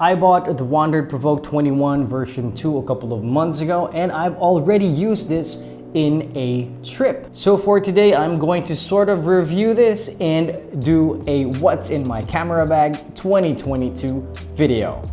I bought the Wandrd Prvke 21 version 2 a couple of months ago, and I've already used this in a trip. So for today, I'm going to sort of review this and do a what's in my camera bag 2022 video.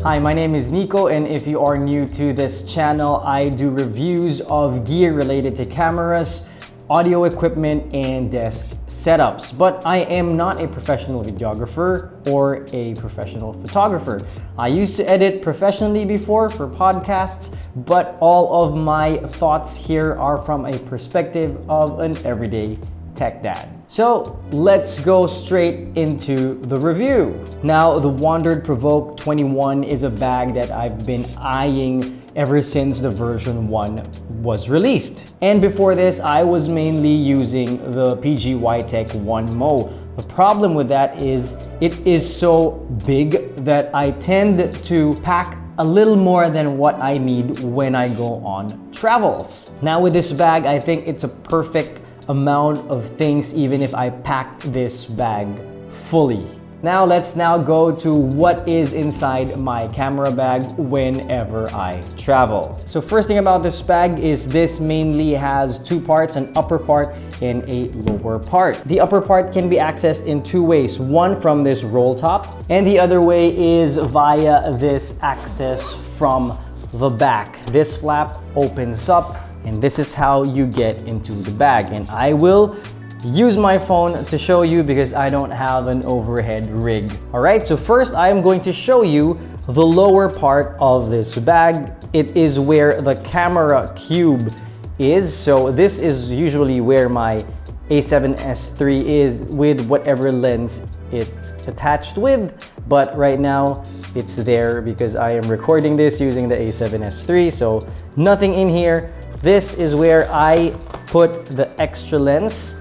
Hi, my name is Nico, and if you are new to this channel, I do reviews of gear related to cameras, audio equipment, and desk setups. But I am not a professional videographer or a professional photographer. I used to edit professionally before for podcasts, but all of my thoughts here are from a perspective of an everyday tech dad. So let's go straight into the review. Now, the Wandrd Prvke 21 is a bag that I've been eyeing ever since the version 1 was released. And before this, I was mainly using the PG Tech 1 Mo. The problem with that is it is so big that I tend to pack a little more than what I need when I go on travels. Now with this bag, I think it's a perfect amount of things even if I pack this bag fully. Now let's go to what is inside my camera bag whenever I travel. So first thing about this bag is this mainly has two parts, an upper part and a lower part. The upper part can be accessed in two ways, one from this roll top and the other way is via this access from the back. This flap opens up and this is how you get into the bag. And I will use my phone to show you because I don't have an overhead rig. All right, so first I am going to show you the lower part of this bag. It is where the camera cube is. So this is usually where my A7S III is with whatever lens it's attached with. But right now it's there because I am recording this using the A7S III. So nothing in here. This is where I put the extra lens.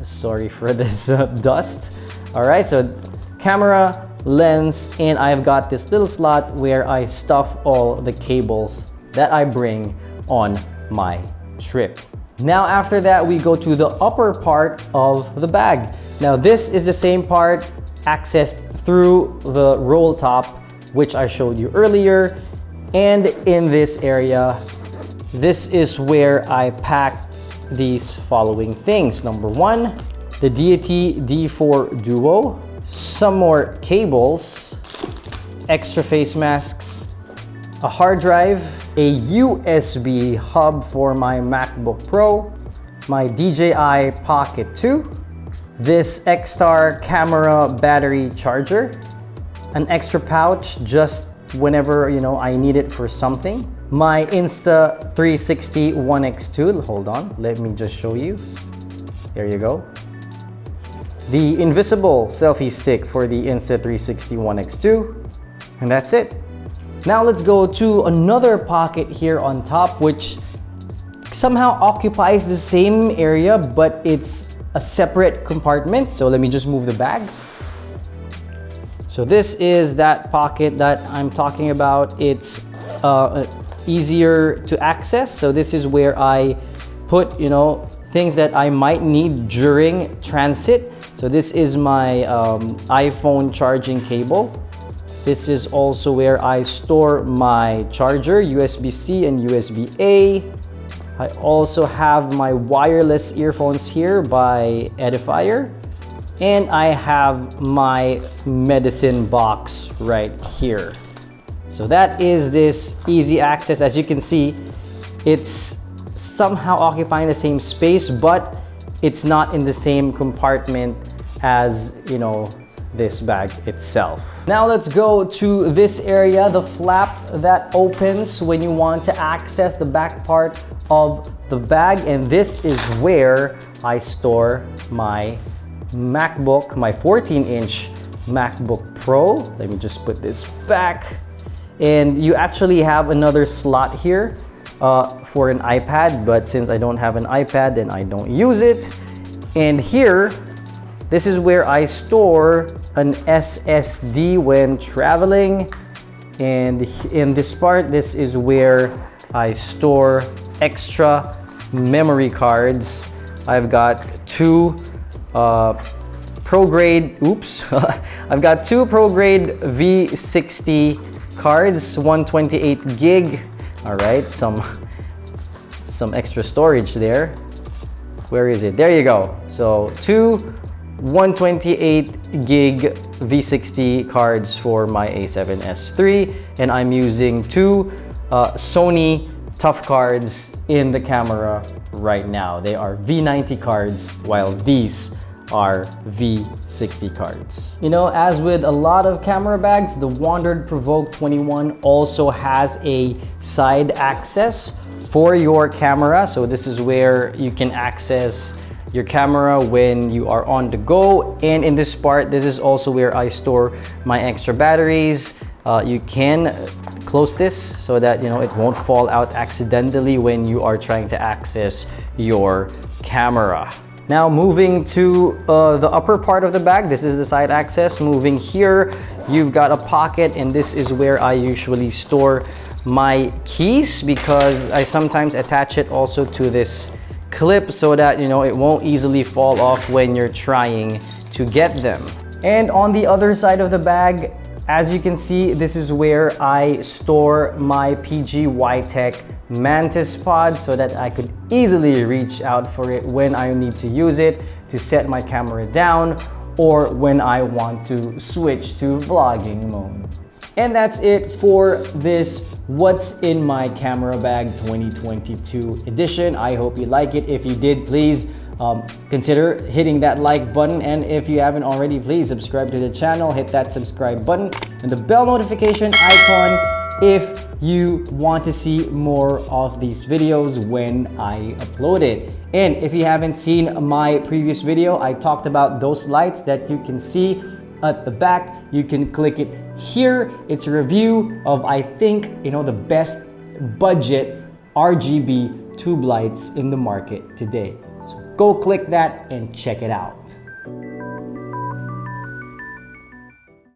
Sorry for this dust. All right, so camera, lens, and I've got this little slot where I stuff all the cables that I bring on my trip. Now after that, we go to the upper part of the bag. Now this is the same part accessed through the roll top, which I showed you earlier. And in this area, this is where I pack these following things. Number one, the Deity D4 Duo, some more cables, extra face masks, a hard drive, a USB hub for my MacBook Pro, my DJI Pocket 2, this X-Star camera battery charger, an extra pouch just whenever I need it for something, my Insta360 One X2. Hold on, let me just show you. There you go. The invisible selfie stick for the Insta360 One X2, and that's it. Now let's go to another pocket here on top, which somehow occupies the same area, but it's a separate compartment. So let me just move the bag. So this is that pocket that I'm talking about. It's easier to access. So this is where I put, things that I might need during transit. So this is my iPhone charging cable. This is also where I store my charger, USB-C and USB-A. I also have my wireless earphones here by Edifier. And I have my medicine box right here. So that is this easy access. As you can see, it's somehow occupying the same space, but it's not in the same compartment as, this bag itself. Now let's go to this area, the flap that opens when you want to access the back part of the bag. And this is where I store my MacBook, my 14-inch MacBook Pro. Let me just put this back. And you actually have another slot here for an iPad, but since I don't have an iPad, then I don't use it. And here, this is where I store an SSD when traveling. And in this part, this is where I store extra memory cards. I've got two pro grade, oops, I've got two pro grade V60 cards, 128 gig. All right, some extra storage there. Where is it? There you go. So two 128 gig V60 cards for my A7S III, and I'm using two Sony Tough cards in the camera right now. They are V90 cards, while these are V60 cards. You know, as with a lot of camera bags, the Wandrd Prvke 21 also has a side access for your camera. So this is where you can access your camera when you are on the go. And in this part, this is also where I store my extra batteries. You can close this so that, you know, it won't fall out accidentally when you are trying to access your camera. Now moving to the upper part of the bag, this is the side access. Moving here, you've got a pocket, and this is where I usually store my keys, because I sometimes attach it also to this clip so that, you know, it won't easily fall off when you're trying to get them. And on the other side of the bag, as you can see, this is where I store my PG Y-Tech Mantis pod so that I could easily reach out for it when I need to use it to set my camera down or when I want to switch to vlogging mode. And that's it for this What's in My Camera Bag 2022 edition. I hope you like it. If you did, please consider hitting that like button, and if you haven't already, please subscribe to the channel. Hit that subscribe button and the bell notification icon if you want to see more of these videos when I upload it. And if you haven't seen my previous video, I talked about those lights that you can see at the back. You can click it here. It's a review of, I think, you know, the best budget RGB tube lights in the market today. So go click that and check it out.